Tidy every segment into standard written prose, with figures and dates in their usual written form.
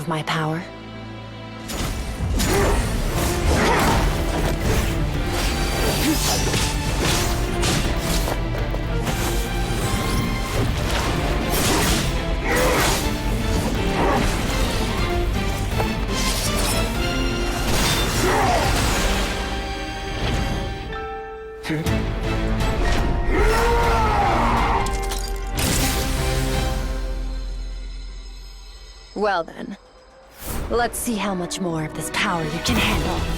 of my power. Well then, let's see how much more of this power you can handle.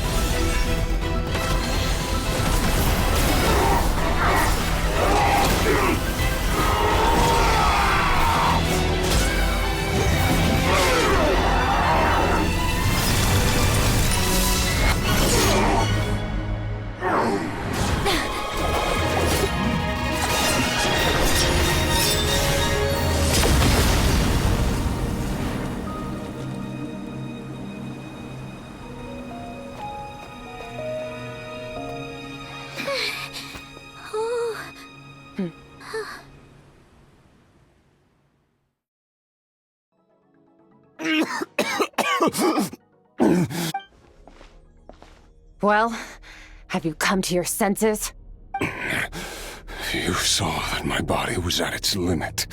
Well, have you come to your senses? You saw that my body was at its limit.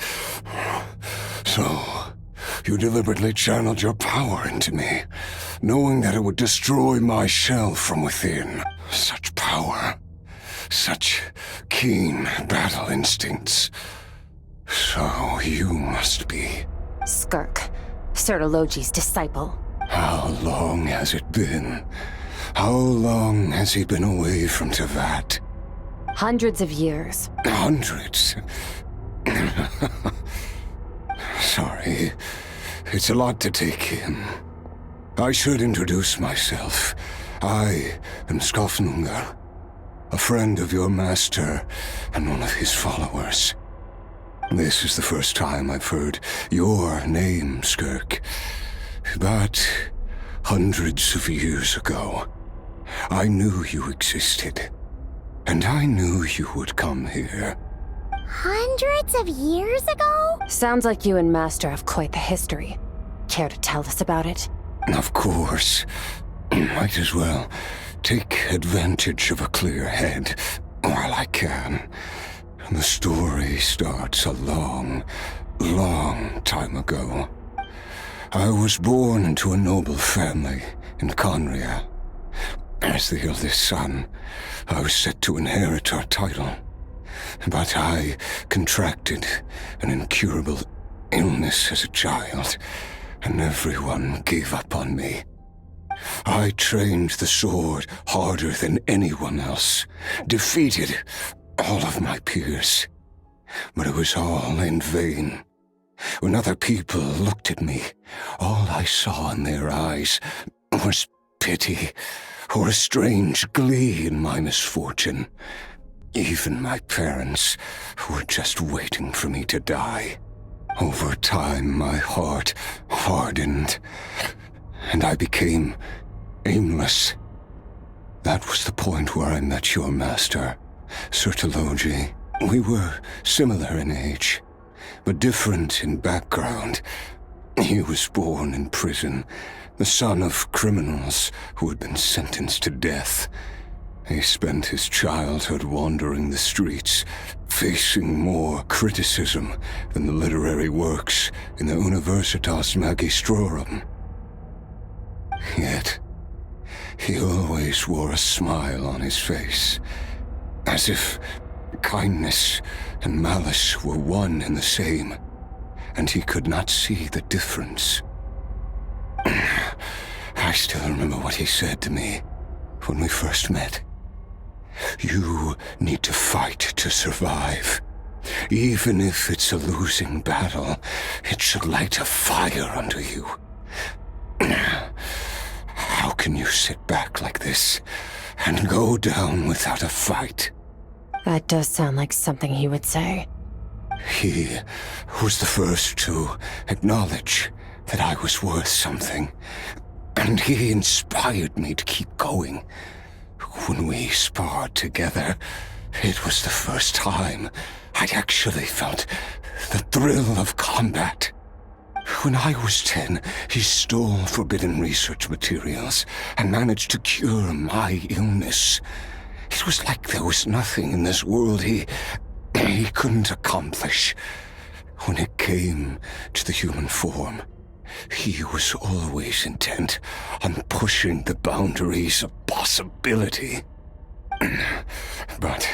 So, you deliberately channeled your power into me, knowing that it would destroy my shell from within. Such power. Such keen battle instincts. So, you must be... Skirk, Sertologi's disciple. How long has it been? How long has he been away from Tevat? Hundreds of years. Hundreds? Sorry. It's a lot to take in. I should introduce myself. I am Skafnungar, a friend of your master and one of his followers. This is the first time I've heard your name, Skirk. But hundreds of years ago, I knew you existed. And I knew you would come here. Hundreds of years ago? Sounds like you and Master have quite the history. Care to tell us about it? Of course. Might as well take advantage of a clear head while I can. The story starts a long, long time ago. I was born into a noble family in Conria. As the eldest son, I was set to inherit our title. But I contracted an incurable illness as a child, and everyone gave up on me. I trained the sword harder than anyone else, defeated all of my peers. But it was all in vain. When other people looked at me, all I saw in their eyes was pity, or a strange glee in my misfortune. Even my parents were just waiting for me to die. Over time, my heart hardened, and I became aimless. That was the point where I met your master, Sertologi. We were similar in age, but different in background. He was born in prison, the son of criminals who had been sentenced to death. He spent his childhood wandering the streets, facing more criticism than the literary works in the Universitas Magistrorum. Yet, he always wore a smile on his face, as if kindness and malice were one and the same, and he could not see the difference. I still remember what he said to me when we first met. You need to fight to survive. Even if it's a losing battle, it should light a fire under you. How can you sit back like this and go down without a fight? That does sound like something he would say. He was the first to acknowledge that I was worth something, and he inspired me to keep going. When we sparred together, it was the first time I'd actually felt the thrill of combat. When I was 10, he stole forbidden research materials and managed to cure my illness. It was like there was nothing in this world he couldn't accomplish. When it came to the human form, he was always intent on pushing the boundaries of possibility. But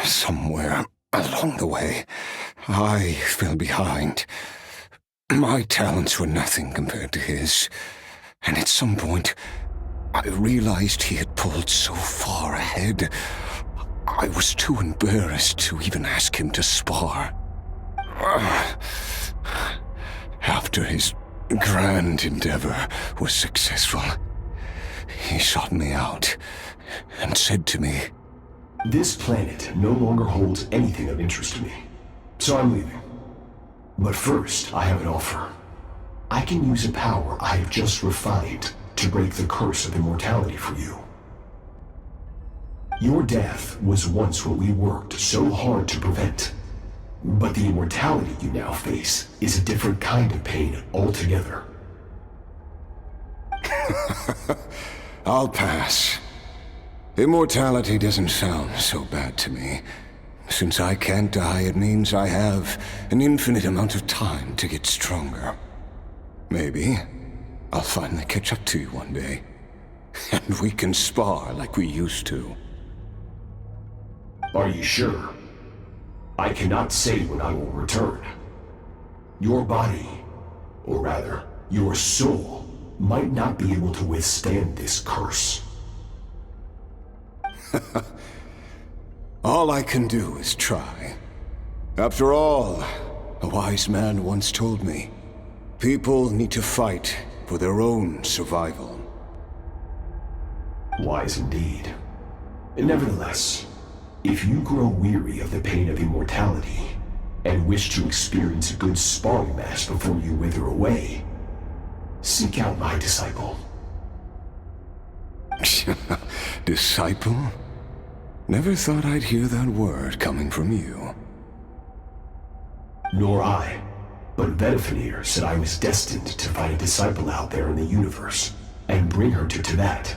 somewhere along the way, I fell behind. My talents were nothing compared to his, and at some point, I realized he had pulled so far ahead, I was too embarrassed to even ask him to spar. After his grand endeavor was successful, he sought me out and said to me, "This planet no longer holds anything of interest to me, so I'm leaving. But first, I have an offer. I can use a power I have just refined to break the curse of immortality for you. Your death was once what we worked so hard to prevent. But the immortality you now face is a different kind of pain altogether." I'll pass. Immortality doesn't sound so bad to me. Since I can't die, it means I have an infinite amount of time to get stronger. Maybe I'll finally catch up to you one day, and we can spar like we used to. Are you sure? I cannot say when I will return. Your body, or rather, your soul, might not be able to withstand this curse. All I can do is try. After all, a wise man once told me, people need to fight for their own survival. Wise indeed. Nevertheless, if you grow weary of the pain of immortality, and wish to experience a good sparring match before you wither away, seek out my disciple. Disciple? Never thought I'd hear that word coming from you. Nor I, but Vedifenir said I was destined to find a disciple out there in the universe, and bring her to Tibet.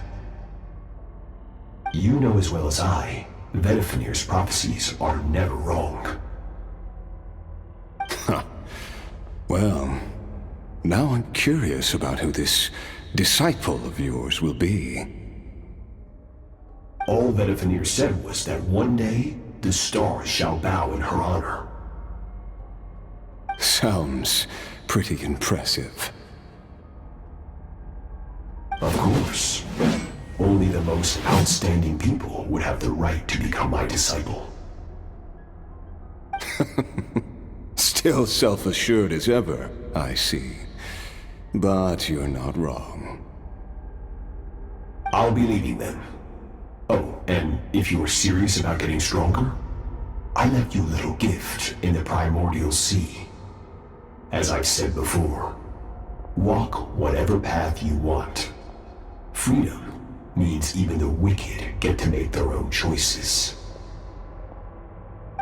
You know as well as I, Vedifenir's prophecies are never wrong. Well, now I'm curious about who this disciple of yours will be. All Vedifenir said was that one day, the stars shall bow in her honor. Sounds pretty impressive. Of course. Only the most outstanding people would have the right to become my disciple. Still self-assured as ever, I see. But you're not wrong. I'll be leaving then. Oh, and if you are serious about getting stronger, I left you a little gift in the primordial sea. As I've said before, walk whatever path you want. Freedom means even the wicked get to make their own choices.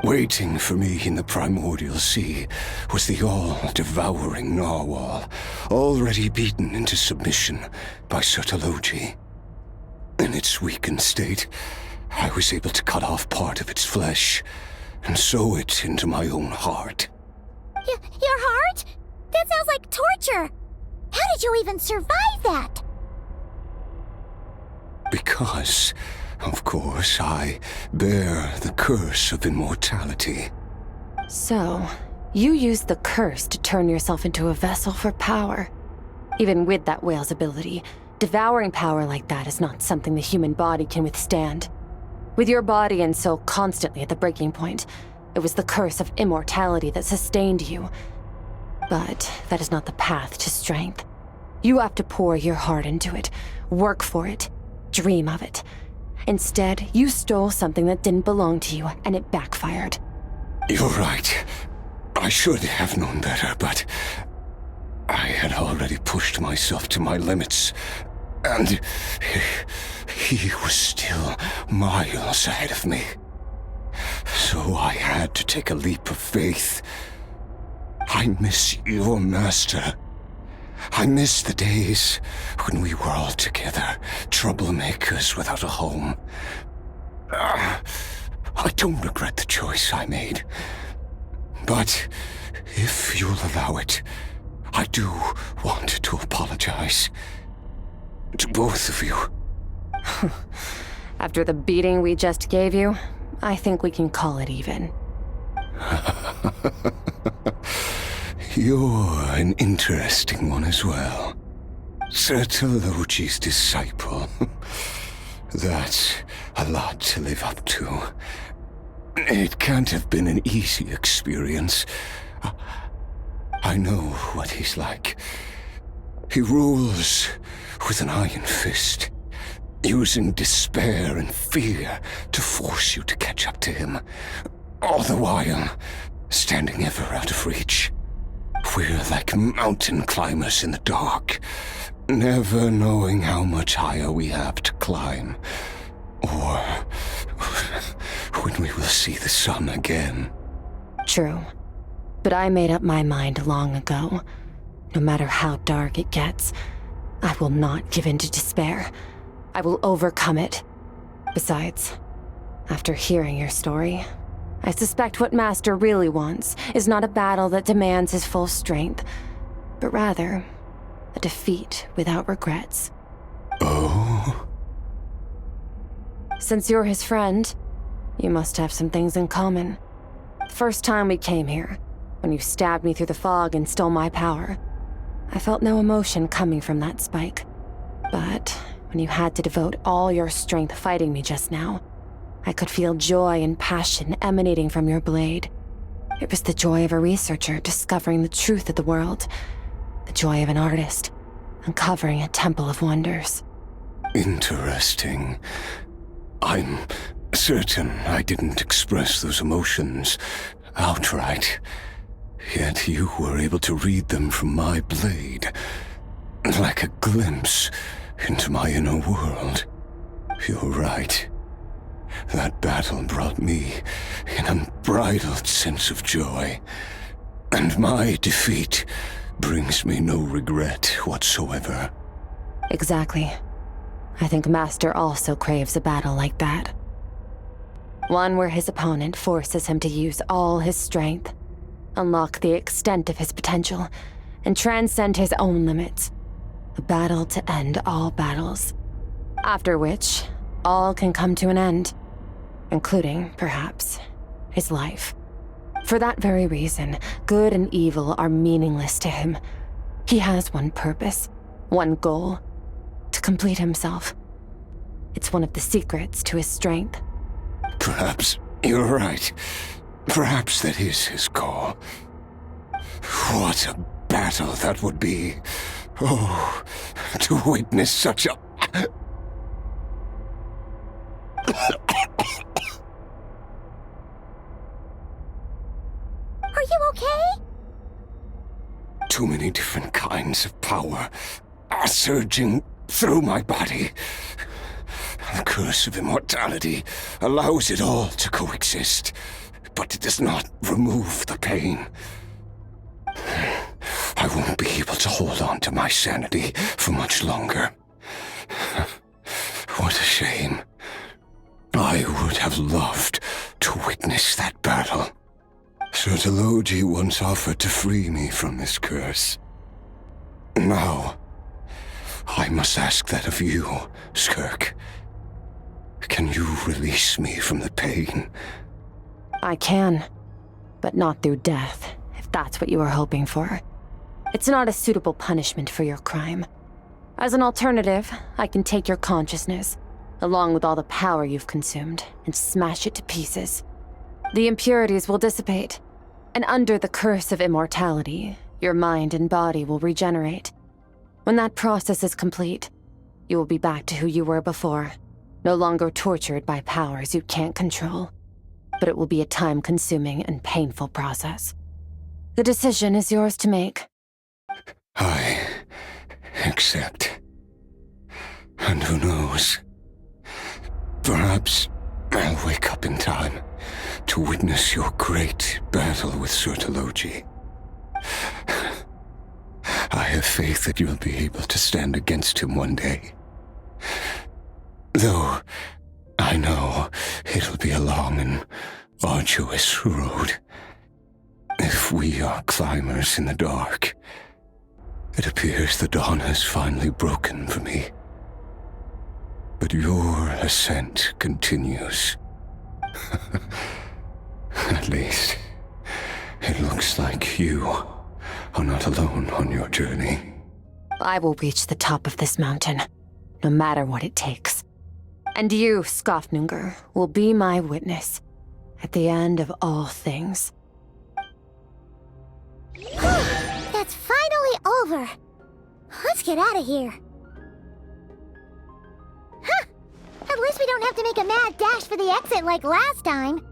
Waiting for me in the primordial sea was the all-devouring narwhal, already beaten into submission by Sertologi. In its weakened state, I was able to cut off part of its flesh and sew it into my own heart. Your heart? That sounds like torture. How did you even survive that? Because, of course, I bear the curse of immortality. So, you used the curse to turn yourself into a vessel for power. Even with that whale's ability, devouring power like that is not something the human body can withstand. With your body and soul constantly at the breaking point, it was the curse of immortality that sustained you. But that is not the path to strength. You have to pour your heart into it, work for it, dream of it. Instead, you stole something that didn't belong to you, and it backfired. You're right. I should have known better, but I had already pushed myself to my limits, and he was still miles ahead of me. So I had to take a leap of faith. I miss your master. I miss the days when we were all together, troublemakers without a home. I don't regret the choice I made. But if you'll allow it, I do want to apologize. To both of you. After the beating we just gave you, I think we can call it even. You're an interesting one as well. Sertologi's disciple. That's a lot to live up to. It can't have been an easy experience. I know what he's like. He rules with an iron fist, using despair and fear to force you to catch up to him, all the while standing ever out of reach. We're like mountain climbers in the dark, never knowing how much higher we have to climb, or when we will see the sun again. True. But I made up my mind long ago. No matter how dark it gets, I will not give in to despair. I will overcome it. Besides, after hearing your story, I suspect what Master really wants is not a battle that demands his full strength, but rather a defeat without regrets. Oh? Since you're his friend, you must have some things in common. The first time we came here, when you stabbed me through the fog and stole my power, I felt no emotion coming from that spike. But when you had to devote all your strength fighting me just now, I could feel joy and passion emanating from your blade. It was the joy of a researcher discovering the truth of the world, the joy of an artist uncovering a temple of wonders. Interesting. I'm certain I didn't express those emotions outright, yet you were able to read them from my blade, like a glimpse into my inner world. You're right. That battle brought me an unbridled sense of joy, and my defeat brings me no regret whatsoever. Exactly. I think Master also craves a battle like that. One where his opponent forces him to use all his strength, unlock the extent of his potential, and transcend his own limits. A battle to end all battles. After which, all can come to an end, including, perhaps, his life. For that very reason, good and evil are meaningless to him. He has one purpose, one goal: to complete himself. It's one of the secrets to his strength. Perhaps you're right. Perhaps that is his call. What a battle that would be. Oh, to witness such a... Are you okay? Too many different kinds of power are surging through my body. The curse of immortality allows it all to coexist, but it does not remove the pain. I won't be able to hold on to my sanity for much longer. What a shame. I would have loved to witness that battle. Sertologi once offered to free me from this curse. Now, I must ask that of you, Skirk. Can you release me from the pain? I can, but not through death, if that's what you were hoping for. It's not a suitable punishment for your crime. As an alternative, I can take your consciousness, along with all the power you've consumed, and smash it to pieces. The impurities will dissipate, and under the curse of immortality, your mind and body will regenerate. When that process is complete, you will be back to who you were before, no longer tortured by powers you can't control. But it will be a time-consuming and painful process. The decision is yours to make. I accept. And who knows? Perhaps I'll wake up in time to witness your great battle with Sertologi. I have faith that you'll be able to stand against him one day. Though I know it'll be a long and arduous road. If we are climbers in the dark, it appears the dawn has finally broken for me. But your ascent continues. At least, it looks like you are not alone on your journey. I will reach the top of this mountain, no matter what it takes. And you, Skofnunger, will be my witness at the end of all things. That's finally over. Let's get out of here. Huh! At least we don't have to make a mad dash for the exit like last time.